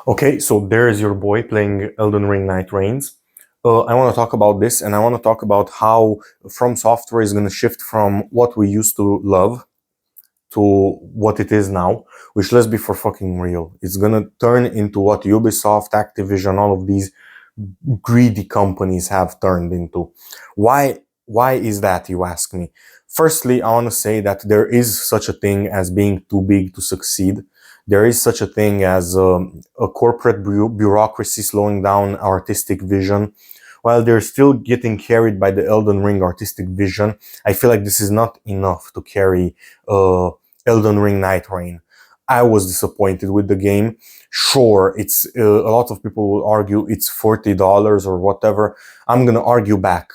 Okay, so there's your boy playing Elden Ring Night Reigns. I want to talk about this, and I want to talk about how Fromsoftware is going to shift from what we used to love to what it is now, which, let's be for fucking real, it's going to turn into what Ubisoft, Activision, all of these greedy companies have turned into. Why is that, you ask me? Firstly, I want to say that there is such a thing as being too big to succeed. There is such a thing as a corporate bureaucracy slowing down artistic vision. While they're still getting carried by the Elden Ring artistic vision, I feel like this is not enough to carry Elden Ring Night Reign. I was disappointed with the game. Sure, it's a lot of people will argue it's $40 or whatever. I'm gonna argue back.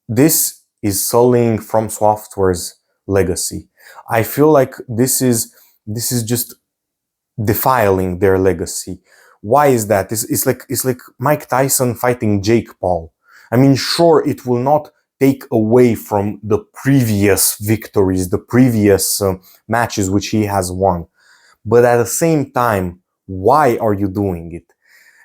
This is sullying Fromsoftware's legacy. I feel like this is just defiling their legacy. Why is that? It's like Mike Tyson fighting Jake Paul. I mean, sure, it will not take away from the previous victories, the previous matches which he has won. But at the same time, why are you doing it?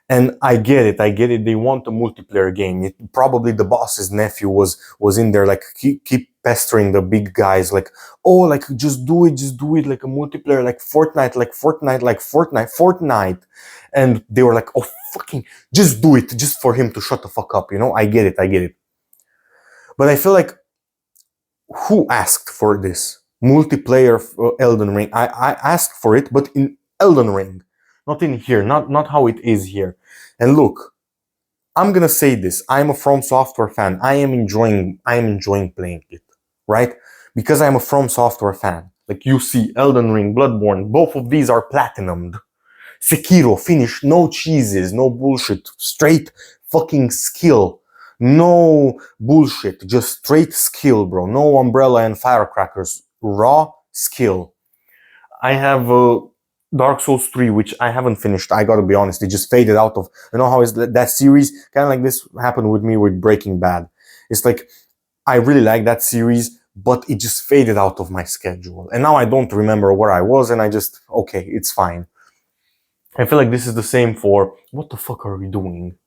And I get it. They want a multiplayer game. Probably the boss's nephew was in there, like keep pestering the big guys, like, oh, like just do it, like a multiplayer, like Fortnite, Fortnite. And they were like, oh, fucking, just do it, just for him to shut the fuck up, you know? I get it. But I feel like, who asked for this multiplayer Elden Ring? I asked for it, but in Elden Ring, not in here, not how it is here. And look, I'm gonna say this: I'm a Fromsoftware fan. I am enjoying playing it, right? Because I'm a Fromsoftware fan. Like, you see, Elden Ring, Bloodborne, both of these are platinumed. Sekiro finished, no cheeses, no bullshit, straight fucking skill. No bullshit, just straight skill, bro. No umbrella and firecrackers. Raw skill. I have Dark Souls 3, which I haven't finished. I gotta be honest, it just faded out of. You know how is that series? Kind of like this happened with me with Breaking Bad. It's like, I really like that series, but it just faded out of my schedule. And now I don't remember where I was, and I just, okay, it's fine. I feel like this is the same for, what the fuck are we doing?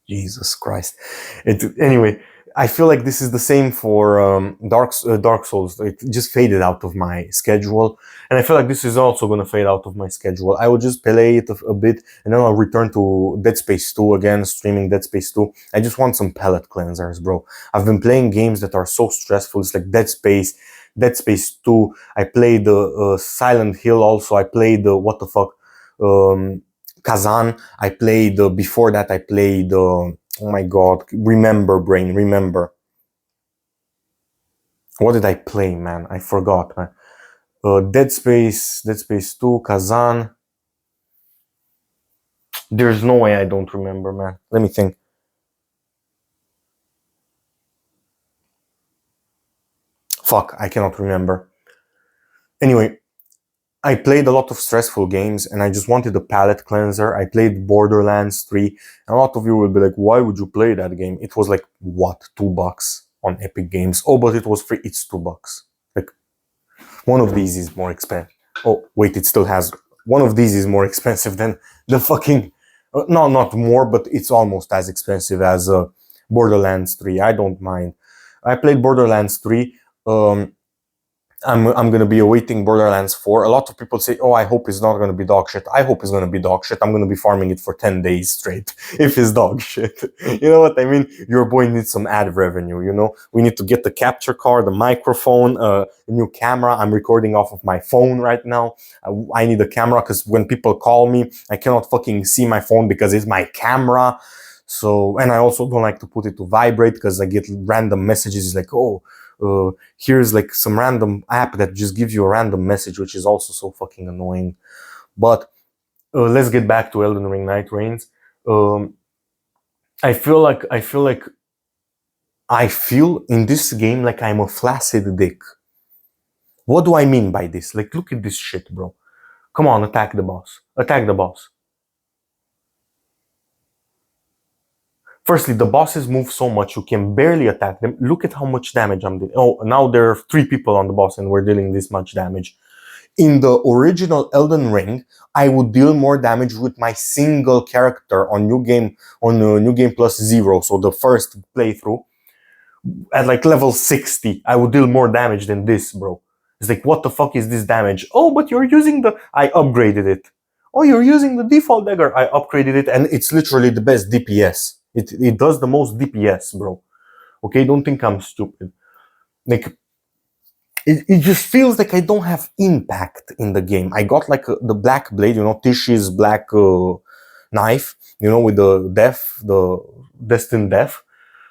Jesus Christ. Anyway, I feel like this is the same for Dark Souls. It just faded out of my schedule, and I feel like this is also going to fade out of my schedule. I will just play it a bit, and then I'll return to Dead Space 2 again, streaming Dead Space 2. I just want some palate cleansers, bro. I've been playing games that are so stressful. It's like Dead Space 2. I played Silent Hill also. I played what the fuck, Kazan. I played before that. I played. Oh my god! Remember, brain. Remember. What did I play, man? I forgot, man. Dead Space 2, Kazan. There's no way I don't remember, man. Let me think. Fuck, I cannot remember. Anyway, I played a lot of stressful games, and I just wanted a palate cleanser. I played Borderlands 3, and a lot of you will be like, why would you play that game? It was like, what, $2 on Epic Games? Oh, but it was free. It's $2. Like, one of these is more expensive. Oh, wait, it still has. One of these is more expensive than the fucking... no, not more, but it's almost as expensive as Borderlands 3. I don't mind. I played Borderlands 3. I'm gonna be awaiting Borderlands 4. A lot of people say, oh, I hope it's not gonna be dog shit. I hope it's gonna be dog shit. I'm gonna be farming it for 10 days straight if it's dog shit. You know what I mean? Your boy needs some ad revenue, you know? We need to get the capture card, the microphone, a new camera. I'm recording off of my phone right now. I need a camera because when people call me, I cannot fucking see my phone because it's my camera. So, and I also don't like to put it to vibrate because I get random messages. It's like, oh, here's like some random app that just gives you a random message, which is also so fucking annoying. But let's get back to Elden Ring Night Reigns. I feel in this game like I'm a flaccid dick. What do I mean by this? Like, look at this shit, bro. Come on, attack the boss. Attack the boss. Firstly, the bosses move so much, you can barely attack them. Look at how much damage I'm doing. Oh, now there are 3 people on the boss and we're dealing this much damage. In the original Elden Ring, I would deal more damage with my single character on New Game Plus Zero, so the first playthrough, at like level 60, I would deal more damage than this, bro. It's like, what the fuck is this damage? Oh, but you're using I upgraded it. Oh, you're using the default dagger. I upgraded it, and it's literally the best DPS. It does the most DPS, bro. Okay, don't think I'm stupid. Like, it just feels like I don't have impact in the game. I got like the black blade, Tishi's black knife, with the destined death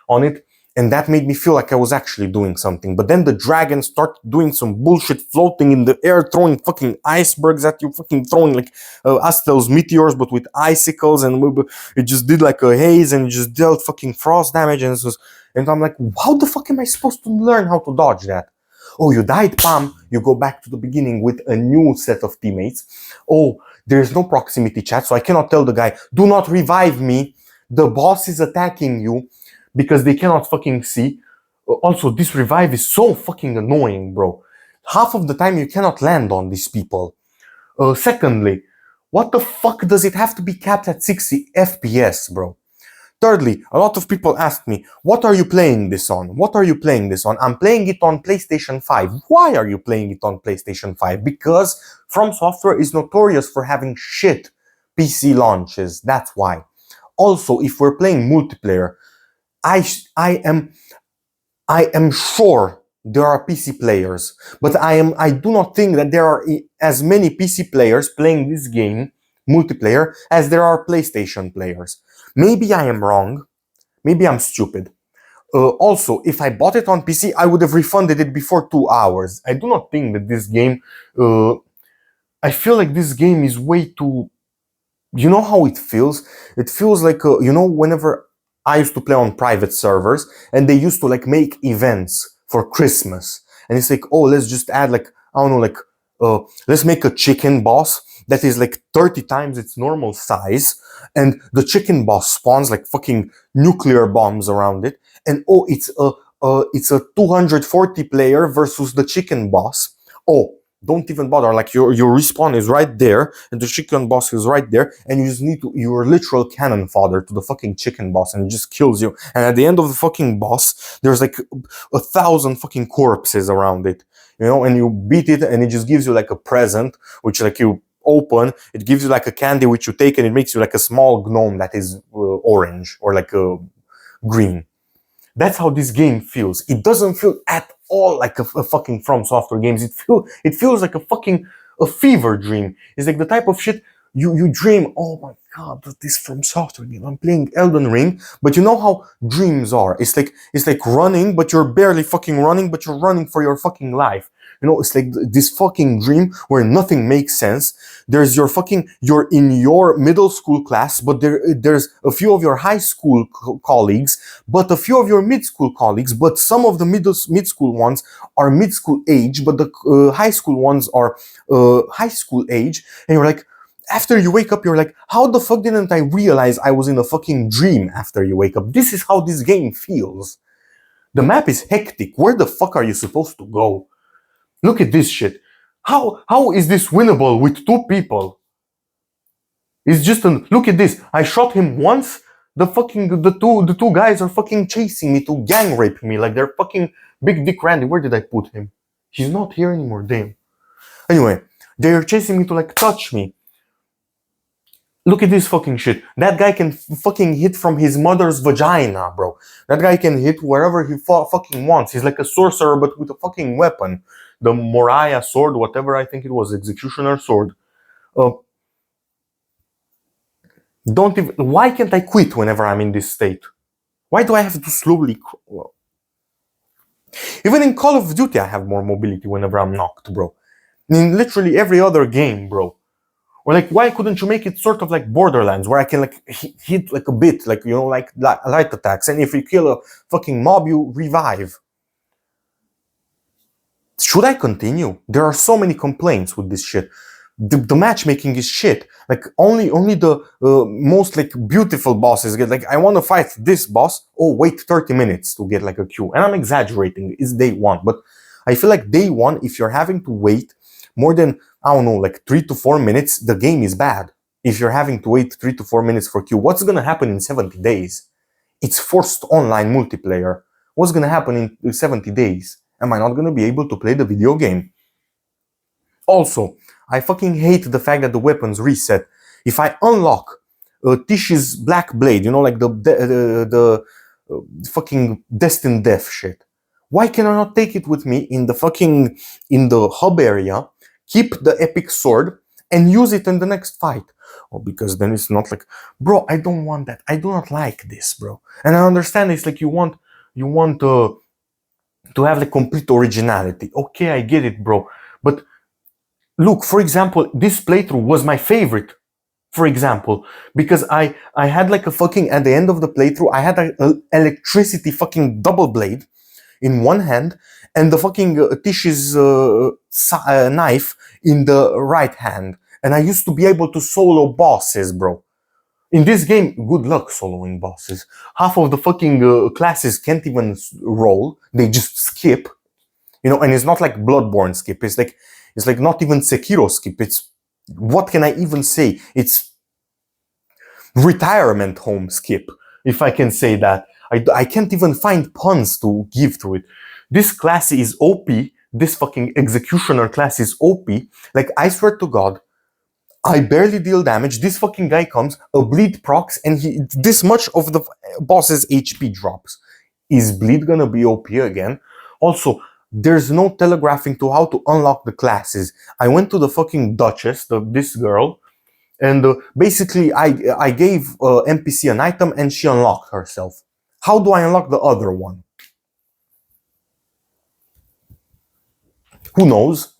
on it. And that made me feel like I was actually doing something. But then the dragon started doing some bullshit, floating in the air, throwing fucking icebergs at you, fucking throwing like Astel's meteors, but with icicles, and it just did like a haze, and it just dealt fucking frost damage, and I'm like, how the fuck am I supposed to learn how to dodge that? Oh, you died, Pam. You go back to the beginning with a new set of teammates. Oh, there's no proximity chat, so I cannot tell the guy, do not revive me. The boss is attacking you, because they cannot fucking see. Also, this revive is so fucking annoying, bro. Half of the time you cannot land on these people. Secondly, what the fuck does it have to be capped at 60 FPS, bro? Thirdly, a lot of people ask me, what are you playing this on? What are you playing this on? I'm playing it on PlayStation 5. Why are you playing it on PlayStation 5? Because Fromsoftware is notorious for having shit PC launches. That's why. Also, if we're playing multiplayer, I am sure there are PC players, but I do not think that there are as many PC players playing this game multiplayer as there are PlayStation players. Maybe I am wrong. Maybe I'm stupid. Also, if I bought it on PC, I would have refunded it before 2 hours. I do not think that this game. I feel like this game is way too. You know how it feels? It feels like whenever I used to play on private servers, and they used to like make events for Christmas, and it's like, oh, let's just add like, I don't know, like let's make a chicken boss that is like 30 times its normal size, and the chicken boss spawns like fucking nuclear bombs around it, and oh, it's a 240 player versus the chicken boss. Oh, don't even bother, like your respawn is right there, and the chicken boss is right there, and you just need to, you're literal cannon fodder to the fucking chicken boss, and it just kills you. And at the end of the fucking boss, there's like 1,000 fucking corpses around it, and you beat it, and it just gives you like a present, which like you open, it gives you like a candy which you take, and it makes you like a small gnome that is orange or like green. That's how this game feels. It doesn't feel at all like a fucking Fromsoftware games. It feels like a fever dream. It's like the type of shit you dream. Oh my god, this Fromsoftware game. I'm playing Elden Ring, but you know how dreams are. It's like running, but you're barely fucking running, but you're running for your fucking life. It's like this fucking dream where nothing makes sense. You're in your middle school class, but there's a few of your high school colleagues, but a few of your mid-school colleagues, but some of the mid-school ones are mid-school age, but the high school ones are high school age, and you're like, after you wake up, you're like, how the fuck didn't I realize I was in a fucking dream after you wake up? This is how this game feels. The map is hectic. Where the fuck are you supposed to go? Look at this shit. How is this winnable with 2 people? It's just look at this. I shot him once. The two guys are fucking chasing me to gang rape me like they're fucking Big Dick Randy. Where did I put him? He's not here anymore, damn. Anyway, they're chasing me to like touch me. Look at this fucking shit. That guy can fucking hit from his mother's vagina, bro. That guy can hit wherever he fucking wants. He's like a sorcerer, but with a fucking weapon. The Moriah sword, whatever, I think it was, executioner sword. Why can't I quit whenever I'm in this state? Why do I have to slowly... Even in Call of Duty, I have more mobility whenever I'm knocked, bro. In literally every other game, bro. Or like, why couldn't you make it sort of like Borderlands, where I can like hit like a bit, like, like light attacks, and if you kill a fucking mob, you revive. Should I continue? There are so many complaints with this shit. The matchmaking is shit. Like only the most like beautiful bosses get, like, I want to fight this boss. Oh, wait 30 minutes to get like a queue. And I'm exaggerating. It's day 1, but I feel like day 1, if you're having to wait more than, I don't know, like 3 to 4 minutes, the game is bad. If you're having to wait 3 to 4 minutes for queue, what's gonna happen in 70 days? It's forced online multiplayer. What's gonna happen in 70 days? Am I not gonna be able to play the video game? Also, I fucking hate the fact that the weapons reset. If I unlock Tish's black blade, like the fucking destined death shit, why can I not take it with me in the hub area, keep the epic sword, and use it in the next fight? Oh, because then it's not like, bro, I don't want that. I do not like this, bro. And I understand it's like you want to have the complete originality. Okay, I get it, bro. But look, for example, this playthrough was my favorite. For example, because I had like a fucking, at the end of the playthrough, I had an electricity fucking double blade in one hand and the fucking Tish's knife in the right hand. And I used to be able to solo bosses, bro. In this game, good luck soloing bosses. Half of the fucking classes can't even roll. They just skip. And it's not like Bloodborne skip. It's like not even Sekiro skip. It's, what can I even say? It's retirement home skip, if I can say that. I can't even find puns to give to it. This class is OP. This fucking executioner class is OP. Like, I swear to God, I barely deal damage. This fucking guy comes, a bleed procs, and this much of the boss's HP drops. Is bleed gonna be OP again? Also, there's no telegraphing to how to unlock the classes. I went to the fucking Duchess, this girl, and basically I gave NPC an item and she unlocked herself. How do I unlock the other one? Who knows?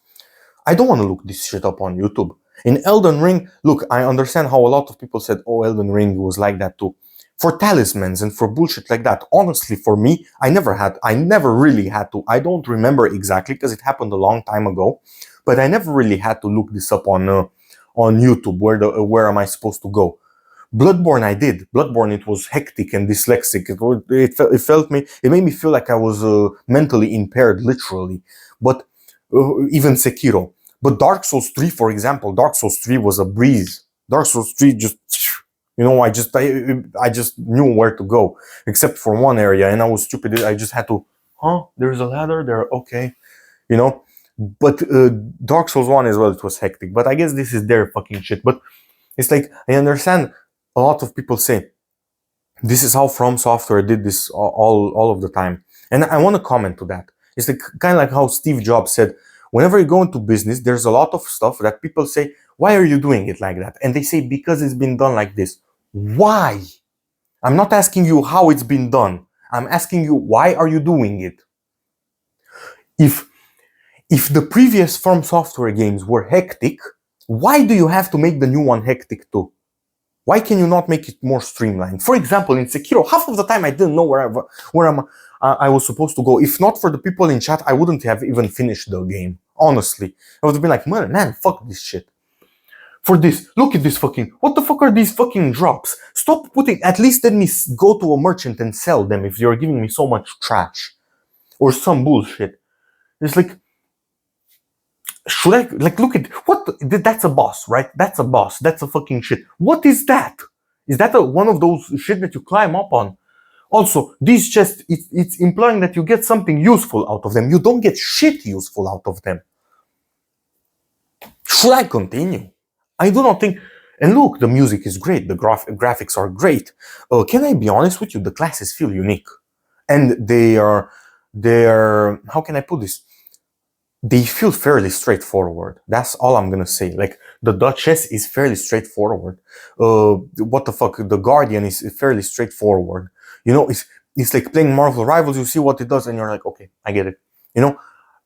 I don't want to look this shit up on YouTube. In Elden Ring, look, I understand how a lot of people said, oh, Elden Ring was like that too. For talismans and for bullshit like that, honestly, for me, I never really had to. I don't remember exactly because it happened a long time ago, but I never really had to look this up on YouTube. Where am I supposed to go? Bloodborne, I did. Bloodborne, it was hectic and dyslexic. It made me feel like I was mentally impaired, literally. But even Sekiro. But Dark Souls 3, for example, Dark Souls 3 was a breeze. Dark Souls 3 just, I just knew where to go, except for one area, and I was stupid. I just had to, there's a ladder there, okay, But Dark Souls 1 as well, it was hectic. But I guess this is their fucking shit. But it's like, I understand a lot of people say, this is how Fromsoftware did this all of the time. And I want to comment to that. It's like, kind of like how Steve Jobs said, whenever you go into business, there's a lot of stuff that people say, why are you doing it like that? And they say, because it's been done like this. Why? I'm not asking you how it's been done. I'm asking you, why are you doing it? If the previous Fromsoftware games were hectic, why do you have to make the new one hectic too? Why can you not make it more streamlined? For example, in Sekiro, half of the time I didn't know where I was supposed to go. If not for the people in chat, I wouldn't have even finished the game. Honestly, I would have been like, man, fuck this shit. For this, look at this fucking, what the fuck are these fucking drops? Stop putting, at least let me go to a merchant and sell them if you're giving me so much trash. Or some bullshit. It's like, should I, like, look at, what, that's a boss, right? That's a boss, that's a fucking shit. What is that? Is that one of those shit that you climb up on? Also, these chests, it's implying that you get something useful out of them. You don't get shit useful out of them. Should I continue? I do not think, and look, the music is great, the graphics are great. Can I be honest with you? The classes feel unique. And they're, how can I put this? They feel fairly straightforward. That's all I'm gonna say. Like, the Duchess is fairly straightforward. What the fuck? The Guardian is fairly straightforward. It's like playing Marvel Rivals. You see what it does, and you're like, okay, I get it.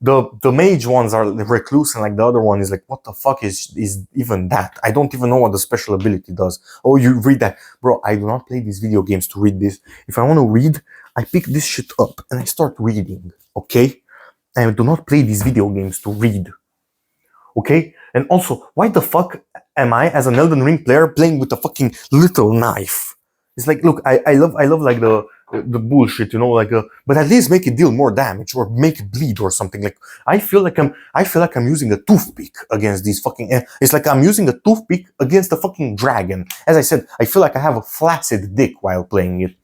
The mage ones are recluse, and like the other one is like, what the fuck is even that? I don't even know what the special ability does. Oh, you read that, bro? I do not play these video games to read this. If I want to read, I pick this shit up and I start reading. Okay. I do not play these video games to read. Okay? And also, why the fuck am I, as an Elden Ring player, playing with a fucking little knife? It's like, look, I love like the bullshit, you know, like, but at least make it deal more damage or make it bleed or something. Like, I feel like I'm using a toothpick against these fucking. It's like I'm using a toothpick against a fucking dragon. As I said, I feel like I have a flaccid dick while playing it.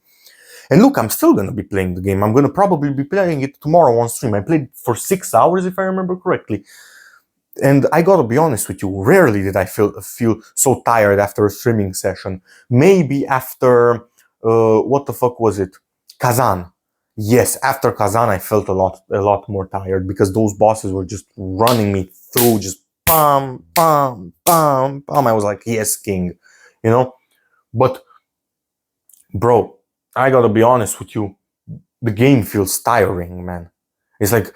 And look, I'm still gonna be playing the game. I'm gonna probably be playing it tomorrow on stream. I played for 6 hours, if I remember correctly. And I gotta be honest with you, rarely did I feel so tired after a streaming session. Maybe after what the fuck was it? Kazan. Yes, after Kazan I felt a lot more tired because those bosses were just running me through, just bam, bam, bam, bam. I was like, yes, king, you know? But bro, I gotta be honest with you, the game feels tiring, man. It's like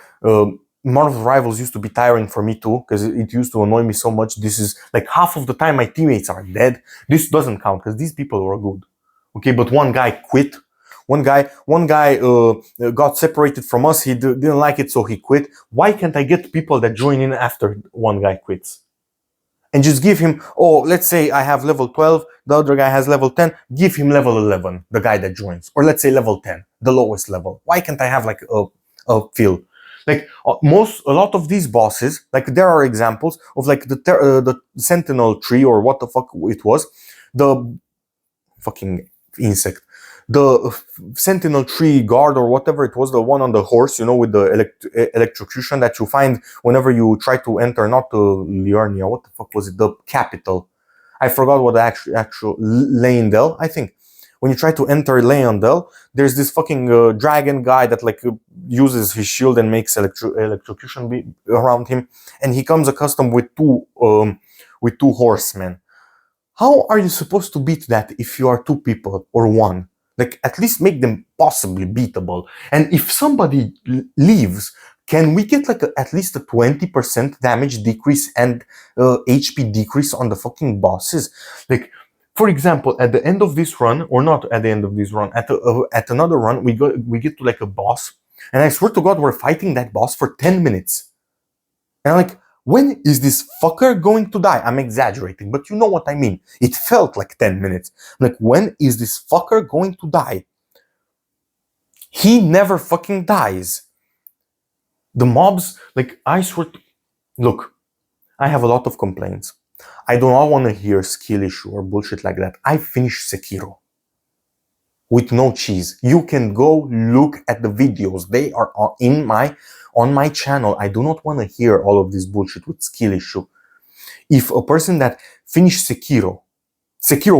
Marvel Rivals used to be tiring for me too, because it used to annoy me so much. This is like half of the time my teammates are dead. This doesn't count because these people were good. Okay, but one guy quit. One guy got separated from us. He didn't like it, so he quit. Why can't I get people that join in after one guy quits? And just give him, oh, let's say I have level 12, the other guy has level 10, give him level 11, the guy that joins. Or let's say level 10, the lowest level. Why can't I have like a fill? Like a lot of these bosses, like there are examples of like the Sentinel tree or what the fuck it was, the fucking insect, the Sentinel tree guard or whatever it was, the one on the horse, you know, with the electrocution that you find whenever you try to enter, not Liurnia, what the fuck was it, the capital. I forgot what the actual Leyndell, I think. When you try to enter Leyndell, there's this fucking dragon guy that like uses his shield and makes electrocution around him, and he comes accustomed with two horsemen. How are you supposed to beat that if you are two people or one? Like, at least make them possibly beatable. And if somebody leaves, can we get like at least a 20% damage decrease and HP decrease on the fucking bosses? Like, for example, at the end of this run, or not at the end of this run, at another run, we get to like a boss, and I swear to God, we're fighting that boss for 10 minutes. And I'm like, when is this fucker going to die? I'm exaggerating, but you know what I mean. It felt like 10 minutes. I'm like, when is this fucker going to die? He never fucking dies. The mobs, like, I swear to... Look, I have a lot of complaints. I do not want to hear skill issue or bullshit like that. I finished Sekiro with no cheese. You can go look at the videos. They are on my channel. I do not want to hear all of this bullshit with skill issue. If a person that finished Sekiro,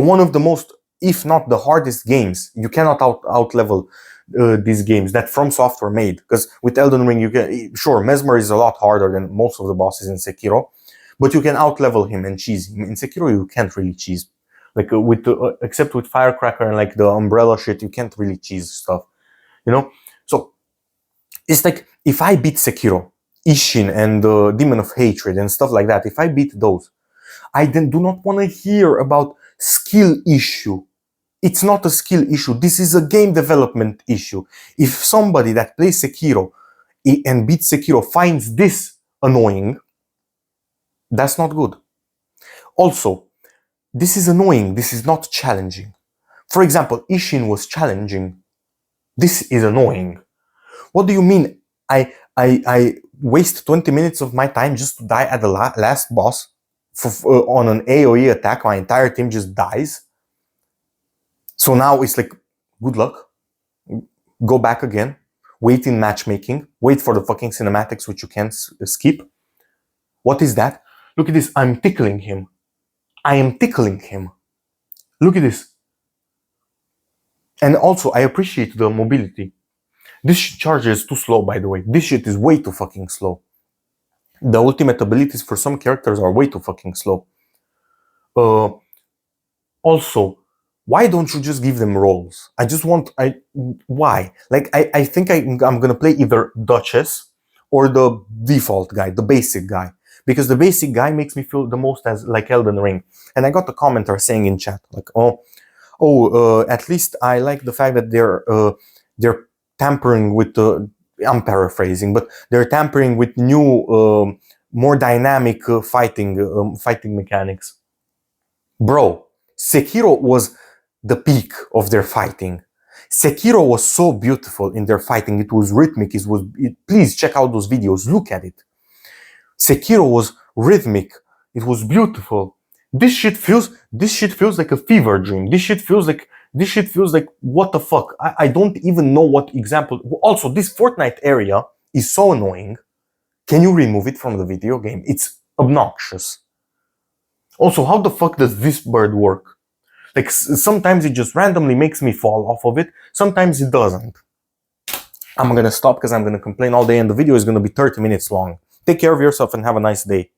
one of the most, if not the hardest games, you cannot out level these games that Fromsoftware made. Because with Elden Ring, you can, sure, Mesmer is a lot harder than most of the bosses in Sekiro, but you can out level him and cheese him. In Sekiro, you can't really cheese. Like except with Firecracker and like the umbrella shit, you can't really cheese stuff, you know? So it's like, if I beat Sekiro, Ishin and the Demon of Hatred and stuff like that, if I beat those, I then do not want to hear about skill issue. It's not a skill issue. This is a game development issue. If somebody that plays Sekiro and beats Sekiro finds this annoying, that's not good. Also, this is annoying. This is not challenging. For example, Ishin was challenging. This is annoying. What do you mean? I waste 20 minutes of my time just to die at the last boss on an AoE attack. My entire team just dies. So now it's like, good luck. Go back again. Wait in matchmaking. Wait for the fucking cinematics, which you can't skip. What is that? Look at this. I'm tickling him. I am tickling him. Look at this. And also, I appreciate the mobility. This charger is too slow, by the way. This shit is way too fucking slow. The ultimate abilities for some characters are way too fucking slow. Also, why don't you just give them roles? Why? Like, I think I'm gonna play either Duchess or the default guy, the basic guy. Because the basic guy makes me feel the most as like Elden Ring. And I got a commenter saying in chat, like, at least I like the fact that they're tampering with the, I'm paraphrasing, but they're tampering with new, more dynamic fighting mechanics. Bro, Sekiro was the peak of their fighting. Sekiro was so beautiful in their fighting. It was rhythmic. Please check out those videos. Look at it. Sekiro was rhythmic. It was beautiful. This shit feels like a fever dream. This shit feels like what the fuck? I don't even know what example. Also, this Fortnite area is so annoying. Can you remove it from the video game? It's obnoxious. Also, how the fuck does this bird work? Like, sometimes it just randomly makes me fall off of it. Sometimes it doesn't. I'm gonna stop because I'm gonna complain all day and the video is gonna be 30 minutes long. Take care of yourself and have a nice day.